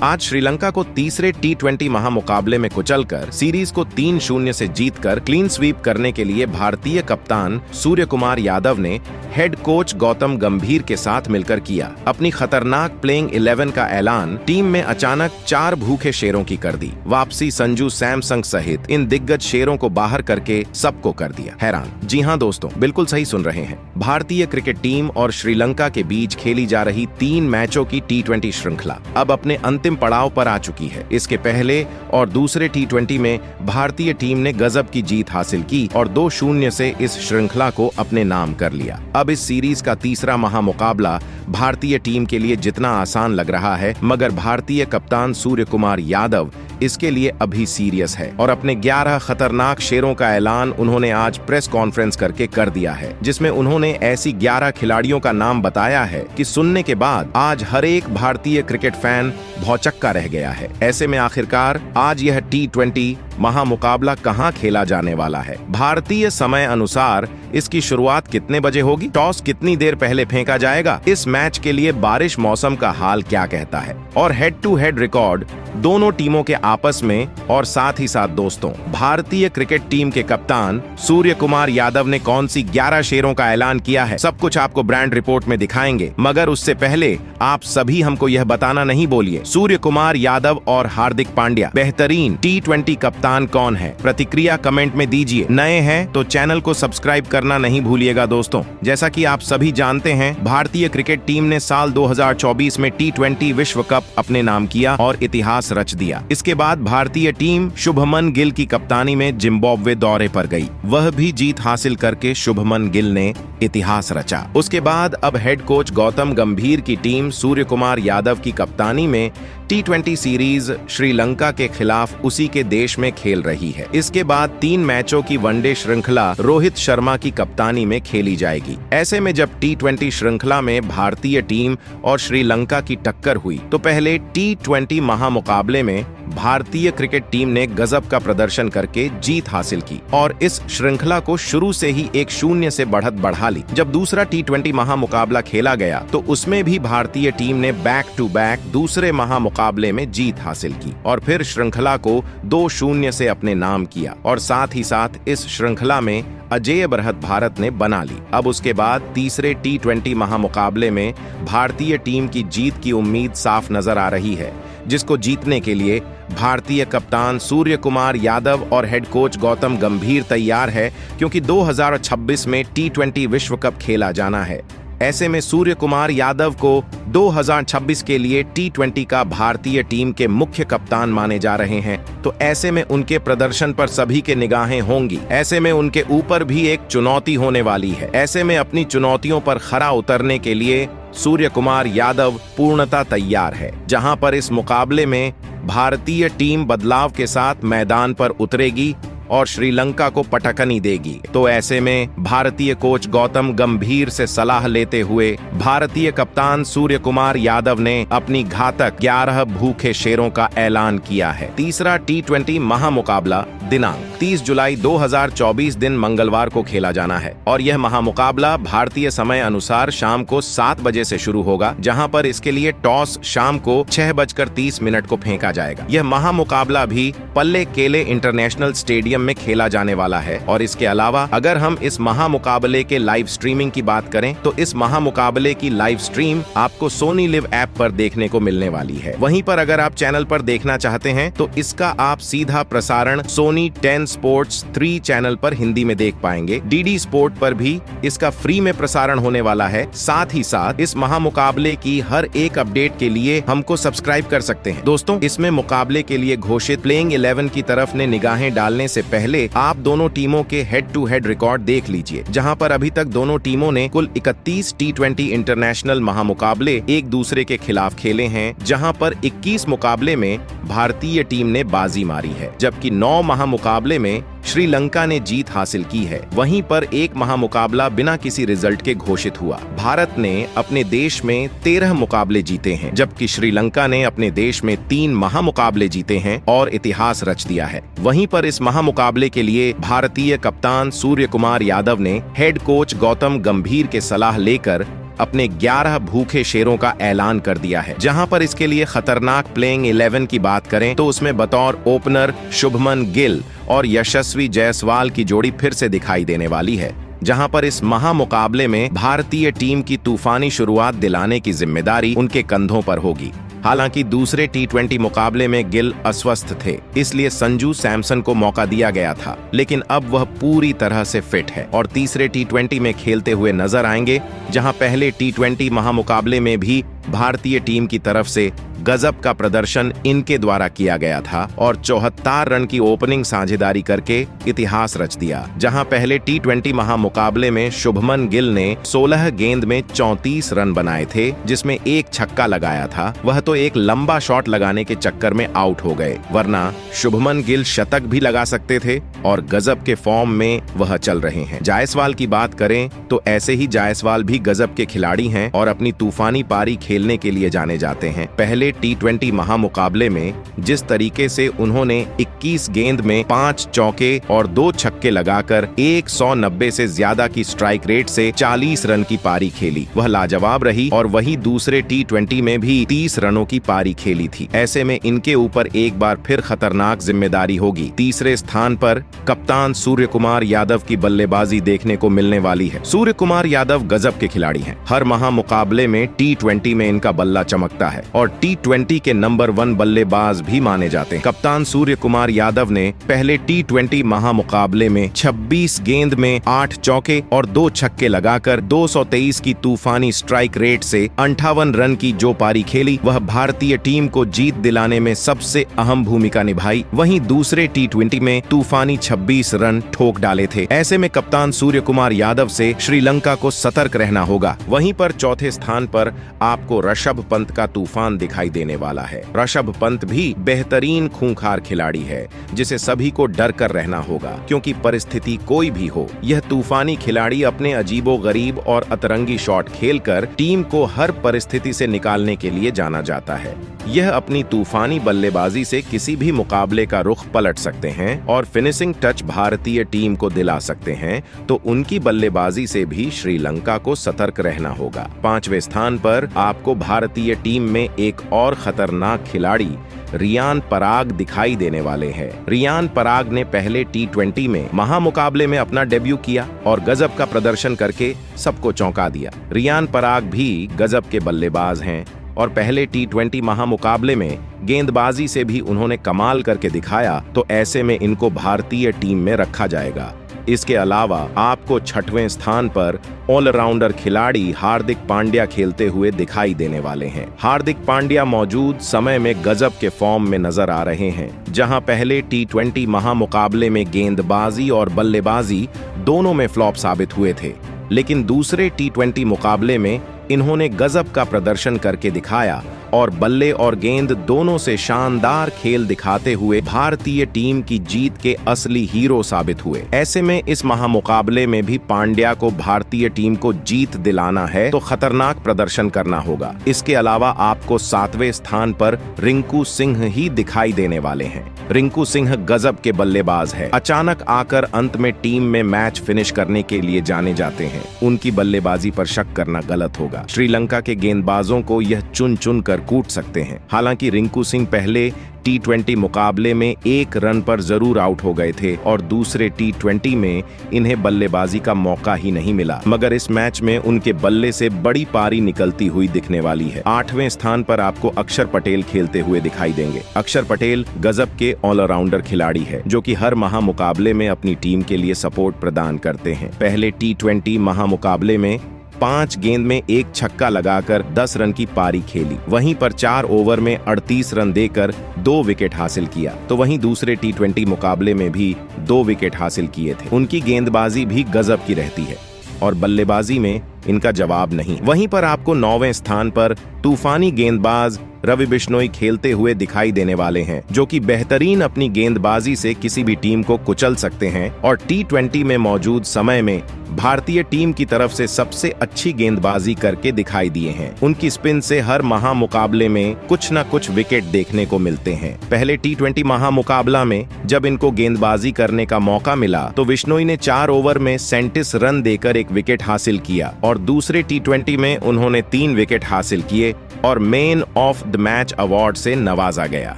आज श्रीलंका को तीसरे T20 महामुकाबले में कुचलकर सीरीज को 3-0 से जीतकर क्लीन स्वीप करने के लिए भारतीय कप्तान सूर्य कुमार यादव ने हेड कोच गौतम गंभीर के साथ मिलकर किया। अपनी खतरनाक प्लेइंग 11 का ऐलान टीम में अचानक 4 भूखे शेरों की कर दी। वापसी संजू सैमसंग सहित इन दिग्गज शेरों को बाहर करके सबको कर दिया हैरान। जी हां दोस्तों, बिल्कुल सही सुन रहे हैं। भारतीय क्रिकेट टीम और श्रीलंका के बीच खेली जा रही 3 मैचों की T20 श्रृंखला अब अपने अंतिम पड़ाव पर आ चुकी है। इसके पहले और दूसरे T20 में भारतीय टीम ने गजब की जीत हासिल की और 2-0 से इस श्रृंखला को अपने नाम कर लिया। अब इस सीरीज का तीसरा महामुकाबला भारतीय टीम के लिए जितना आसान लग रहा है, मगर भारतीय कप्तान सूर्य कुमार यादव इसके लिए अभी सीरियस है और अपने 11 खतरनाक शेरों का ऐलान उन्होंने आज प्रेस कॉन्फ्रेंस करके कर दिया है, जिसमें उन्होंने ऐसी 11 खिलाड़ियों का नाम बताया है कि सुनने के बाद आज हर एक भारतीय क्रिकेट फैन भौचक्का रह गया है। ऐसे में आखिरकार आज यह T20 महामुकाबला कहां खेला जाने वाला है? भारतीय समय अनुसार इसकी शुरुआत कितने बजे होगी? टॉस कितनी देर पहले फेंका जाएगा? इस मैच के लिए बारिश मौसम का हाल क्या कहता है? और हेड टू हेड रिकॉर्ड दोनों टीमों के आपस में और साथ ही साथ दोस्तों, भारतीय क्रिकेट टीम के कप्तान सूर्य कुमार यादव ने कौन सी 11 शेरों का ऐलान किया है, सब कुछ आपको ब्रांड रिपोर्ट में दिखाएंगे। मगर उससे पहले आप सभी हमको यह बताना नहीं भूलिए, सूर्य कुमार यादव और हार्दिक पांड्या बेहतरीन T20 कप्तान कौन है? प्रतिक्रिया कमेंट में दीजिए। नए हैं तो चैनल को सब्सक्राइब करना नहीं भूलिएगा दोस्तों। जैसा कि आप सभी जानते हैं, भारतीय क्रिकेट टीम ने साल 2024 में T20 विश्व कप अपने नाम किया और इतिहास रच दिया। इसके बाद भारतीय टीम शुभमन गिल की कप्तानी में जिम्बाब्वे दौरे पर गई। वह भी जीत हासिल करके शुभमन गिल ने इतिहास रचा। उसके बाद अब हेड कोच गौतम गंभीर की टीम सूर्य कुमार यादव की कप्तानी में T20 सीरीज श्रीलंका के खिलाफ उसी के देश में खेल रही है। इसके बाद 3 मैचों की वनडे श्रृंखला रोहित शर्मा की कप्तानी में खेली जाएगी। ऐसे में जब T20 श्रृंखला में भारतीय टीम और श्रीलंका की टक्कर हुई तो पहले T20 महामुकाबले में भारतीय क्रिकेट टीम ने गजब का प्रदर्शन करके जीत हासिल की और इस श्रृंखला को शुरू से ही 1-0 से बढ़त बढ़ा ली। जब दूसरा T20 महामुकाबला खेला गया तो उसमें भी भारतीय टीम ने बैक टू बैक दूसरे महामुकाबले में जीत हासिल की और फिर श्रृंखला को 2-0 से अपने नाम किया और साथ ही साथ इस श्रृंखला में अजेय बढ़त भारत ने बना ली। अब उसके बाद तीसरे T20 महामुकाबले में भारतीय टीम की जीत की उम्मीद साफ नजर आ रही है, जिसको जीतने के लिए भारतीय कप्तान सूर्य कुमार यादव और हेड कोच गौतम गंभीर तैयार है, क्योंकि 2026 में T20 विश्व कप खेला जाना है। ऐसे में सूर्य कुमार यादव को 2026 के लिए T20 का भारतीय टीम के मुख्य कप्तान माने जा रहे हैं, तो ऐसे में उनके प्रदर्शन पर सभी के निगाहें होंगी। ऐसे में उनके ऊपर भी एक चुनौती होने वाली है। ऐसे में अपनी चुनौतियों पर खरा उतरने के लिए सूर्य कुमार यादव पूर्णतः तैयार है, जहां पर इस मुकाबले में भारतीय टीम बदलाव के साथ मैदान पर उतरेगी और श्रीलंका को पटकनी देगी। तो ऐसे में भारतीय कोच गौतम गंभीर से सलाह लेते हुए भारतीय कप्तान सूर्य कुमार यादव ने अपनी घातक 11 भूखे शेरों का ऐलान किया है। तीसरा T20 महामुकाबला दिनांक 30 जुलाई 2024 दिन मंगलवार को खेला जाना है और यह महामुकाबला भारतीय समय अनुसार शाम को 7 बजे से शुरू होगा, जहां पर इसके लिए टॉस शाम को 6:30 को फेंका जाएगा। यह महामुकाबला भी पल्ले केले इंटरनेशनल स्टेडियम में खेला जाने वाला है और इसके अलावा अगर हम इस महामुकाबले के लाइव स्ट्रीमिंग की बात करें तो इस महामुकाबले की लाइव स्ट्रीम आपको सोनी लिव ऐप पर देखने को मिलने वाली है। वहीं पर अगर आप चैनल पर देखना चाहते हैं तो इसका आप सीधा प्रसारण सोनी 10 स्पोर्ट्स 3 चैनल पर हिंदी में देख पाएंगे। DD स्पोर्ट पर भी इसका फ्री में प्रसारण होने वाला है। साथ ही साथ इस महामुकाबले की हर एक अपडेट के लिए हमको सब्सक्राइब कर सकते हैं। दोस्तों, इसमें मुकाबले के लिए घोषित प्लेइंग 11 की तरफ ने निगाहें डालने से पहले आप दोनों टीमों के हेड टू हेड रिकॉर्ड देख लीजिए, जहां पर अभी तक दोनों टीमों ने कुल 31 T20 इंटरनेशनल महामुकाबले एक दूसरे के खिलाफ खेले हैं, जहां पर 21 मुकाबले में भारतीय टीम ने बाजी मारी है, जबकि 9 महामुकाबले में श्रीलंका ने जीत हासिल की है। वहीं पर एक महामुकाबला बिना किसी रिजल्ट के घोषित हुआ। भारत ने अपने देश में 13 मुकाबले जीते हैं, जबकि श्रीलंका ने अपने देश में 3 महामुकाबले जीते हैं और इतिहास रच दिया है। वहीं पर इस महामुकाबले के लिए भारतीय कप्तान सूर्य कुमार यादव ने हेड कोच गौतम गंभीर के सलाह लेकर अपने 11 भूखे शेरों का ऐलान कर दिया है। जहां पर इसके लिए खतरनाक प्लेइंग 11 की बात करें तो उसमें बतौर ओपनर शुभमन गिल और यशस्वी जायसवाल की जोड़ी फिर से दिखाई देने वाली है। जहां पर इस महामुकाबले में भारतीय टीम की तूफानी शुरुआत दिलाने की जिम्मेदारी उनके कंधों पर होगी। हालांकि दूसरे टी20 मुकाबले में गिल अस्वस्थ थे, इसलिए संजू सैमसन को मौका दिया गया था, लेकिन अब वह पूरी तरह से फिट है और तीसरे टी20 में खेलते हुए नजर आएंगे। जहां पहले टी20 महामुकाबले में भी भारतीय टीम की तरफ से गजब का प्रदर्शन इनके द्वारा किया गया था और 74 रन की ओपनिंग साझेदारी करके इतिहास रच दिया। जहां पहले टी20 महामुकाबले में शुभमन गिल ने 16 गेंद में 34 रन बनाए थे, जिसमें एक छक्का लगाया था। वह तो एक लंबा शॉट लगाने के चक्कर में आउट हो गए, वरना शुभमन गिल शतक भी लगा सकते थे और गजब के फॉर्म में वह चल रहे हैं। जायसवाल की बात करें तो ऐसे ही जायसवाल भी गजब के खिलाड़ी हैं और अपनी तूफानी पारी खेलने के लिए जाने जाते हैं। पहले टी20 महामुकाबले में जिस तरीके से उन्होंने 21 गेंद में 5 चौके और 2 छक्के लगाकर 190 से ज्यादा की स्ट्राइक रेट से 40 रन की पारी खेली, वह लाजवाब रही। और वही दूसरे टी20 में भी 30 रनों की पारी खेली थी। ऐसे में इनके ऊपर एक बार फिर खतरनाक जिम्मेदारी होगी। तीसरे स्थान पर कप्तान सूर्य कुमार यादव की बल्लेबाजी देखने को मिलने वाली है। सूर्य कुमार यादव गजब के खिलाड़ी हैं। हर महामुकाबले में टी20 में इनका बल्ला चमकता है और टी20 के नंबर 1 बल्लेबाज भी माने जाते हैं। कप्तान सूर्य कुमार यादव ने पहले टी20 महामुकाबले में 26 गेंद में 8 चौके और 2 छक्के लगाकर 223 की तूफानी स्ट्राइक रेट से 58 रन की जो पारी खेली, वह भारतीय टीम को जीत दिलाने में सबसे अहम भूमिका निभाई। वहीं दूसरे टी20 में तूफानी 26 रन ठोक डाले थे। ऐसे में कप्तान सूर्य कुमार यादव से श्रीलंका को सतर्क रहना होगा। वहीं पर चौथे स्थान पर आपको ऋषभ पंत का तूफान दिखाई देने वाला है। ऋषभ पंत भी बेहतरीन खूंखार खिलाड़ी है, जिसे सभी को डर कर रहना होगा, क्योंकि परिस्थिति कोई भी हो, यह तूफानी खिलाड़ी अपने अजीबोगरीब और अतरंगी शॉट खेलकर टीम को हर परिस्थिति से निकालने के लिए जाना जाता है। यह अपनी तूफानी बल्लेबाजी से किसी भी मुकाबले का रुख पलट सकते हैं और फिनिशिंग टच भारतीय टीम को दिला सकते हैं, तो उनकी बल्लेबाजी से भी श्रीलंका को सतर्क रहना होगा। 5वें स्थान पर आपको भारतीय टीम में एक और खतरनाक खिलाड़ी रियान पराग दिखाई देने वाले हैं। रियान पराग ने पहले टी20 में महामुकाबले में अपना डेब्यू किया और गजब का प्रदर्शन करके सबको चौंका दिया। रियान पराग भी गजब के बल्लेबाज हैं और पहले टी20 महामुकाबले में गेंदबाजी से भी उन्होंने कमाल करके दिखाया, तो ऐसे में इनको भारतीय टीम में रखा जाएगा। इसके अलावा आपको 6वें स्थान पर ऑलराउंडर खिलाड़ी हार्दिक पांड्या खेलते हुए दिखाई देने वाले हैं। हार्दिक पांड्या मौजूद समय में गजब के फॉर्म में नजर आ रहे हैं। जहां पहले टी20 महामुकाबले में गेंदबाजी और बल्लेबाजी दोनों में फ्लॉप साबित हुए थे, लेकिन दूसरे टी20 मुकाबले में इन्होंने गजब का प्रदर्शन करके दिखाया और बल्ले और गेंद दोनों से शानदार खेल दिखाते हुए भारतीय टीम की जीत के असली हीरो साबित हुए। ऐसे में इस महामुकाबले में भी पांड्या को भारतीय टीम को जीत दिलाना है तो खतरनाक प्रदर्शन करना होगा। इसके अलावा आपको 7वें स्थान पर रिंकू सिंह ही दिखाई देने वाले हैं। रिंकू सिंह गजब के बल्लेबाज है। अचानक आकर अंत में टीम में मैच फिनिश करने के लिए जाने जाते हैं। उनकी बल्लेबाजी पर शक करना गलत होगा। श्रीलंका के गेंदबाजों को यह चुन चुन कर कूट सकते हैं। हालांकि रिंकू सिंह पहले टी20 मुकाबले में 1 रन पर जरूर आउट हो गए थे और दूसरे टी20 में इन्हें बल्लेबाजी का मौका ही नहीं मिला, मगर इस मैच में उनके बल्ले से बड़ी पारी निकलती हुई दिखने वाली है। 8वें स्थान पर आपको अक्षर पटेल खेलते हुए दिखाई देंगे। अक्षर पटेल गजब के ऑलराउंडर खिलाड़ी है, जो कि हर महामुकाबले में अपनी टीम के लिए सपोर्ट प्रदान करते हैं। पहले टी20 महामुकाबले में 5 गेंद में 1 छक्का लगाकर 10 रन की पारी खेली। वहीं पर 4 ओवर में 38 रन देकर 2 विकेट हासिल किया। तो वहीं दूसरे टी20 मुकाबले में भी 2 विकेट हासिल किए थे। उनकी गेंदबाजी भी गजब की रहती है और बल्लेबाजी में इनका जवाब नहीं। वहीं पर आपको 9वें स्थान पर तूफानी गेंदबाज रवि बिश्नोई खेलते हुए दिखाई देने वाले हैं, जो कि बेहतरीन अपनी गेंदबाजी से किसी भी टीम को कुचल सकते हैं और टी20 में मौजूद समय में भारतीय टीम की तरफ से सबसे अच्छी गेंदबाजी करके दिखाई दिए हैं। उनकी स्पिन से हर महामुकाबले में कुछ न कुछ विकेट देखने को मिलते हैं। पहले टी20 महामुकाबला में जब इनको गेंदबाजी करने का मौका मिला तो बिश्नोई ने 4 ओवर में 37 रन देकर 1 विकेट हासिल किया और और दूसरे T20 में उन्होंने 3 विकेट हासिल किए और man of the match award से नवाजा गया।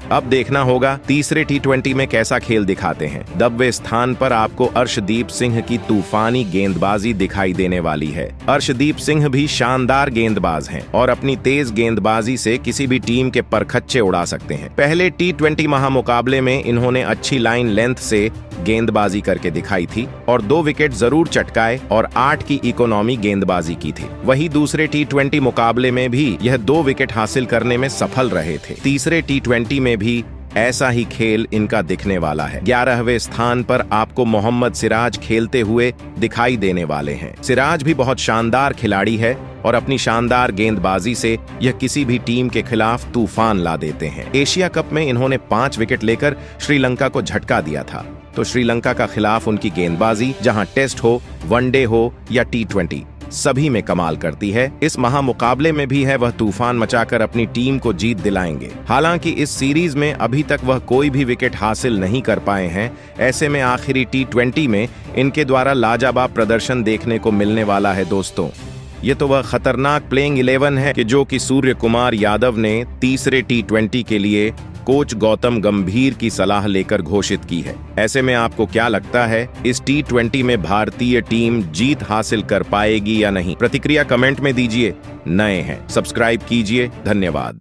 अब देखना होगा तीसरे T20 में कैसा खेल दिखाते हैं। 10वें स्थान पर आपको अर्शदीप सिंह की तूफानी गेंदबाजी दिखाई देने वाली है। अर्शदीप सिंह भी शानदार गेंदबाज हैं और अपनी तेज गेंदबाजी से किसी भी टीम के परखच्चे उड़ा सकते हैं। पहले T20 महामुकाबले में इन्होंने अच्छी लाइन लेंथ से गेंदबाजी करके दिखाई थी और 2 विकेट जरूर चटकाए और 8 की इकोनॉमी गेंदबाजी की थी। वहीं दूसरे T20 मुकाबले में भी यह 2 विकेट हासिल करने में सफल रहे थे। तीसरे T20 में भी ऐसा ही खेल इनका दिखने वाला है। 11वें स्थान पर आपको मोहम्मद सिराज खेलते हुए दिखाई देने वाले हैं। सिराज भी बहुत शानदार खिलाड़ी है और अपनी शानदार गेंदबाजी से यह किसी भी टीम के खिलाफ तूफान ला देते हैं। एशिया कप में इन्होंने 5 विकेट लेकर श्रीलंका को झटका दिया था। तो श्रीलंका का खिलाफ उनकी गेंदबाजी, जहां टेस्ट हो, वनडे हो या T20, सभी में कमाल करती है। इस महामुकाबले में भी है वह तूफान मचाकर अपनी टीम को जीत दिलाएंगे। हालांकि इस सीरीज में अभी तक वह कोई भी विकेट हासिल नहीं कर पाए हैं। ऐसे में आखिरी T20 में इनके द्वारा लाजवाब प्रदर्शन देखने को मिलने वाला है। दोस्तों, ये तो वह खतरनाक प्लेइंग 11 है कि जो कि सूर्य कुमार यादव ने तीसरे T20 के लिए कोच गौतम गंभीर की सलाह लेकर घोषित की है। ऐसे में आपको क्या लगता है, इस T20 में भारतीय टीम जीत हासिल कर पाएगी या नहीं? प्रतिक्रिया कमेंट में दीजिए। नए हैं सब्सक्राइब कीजिए। धन्यवाद।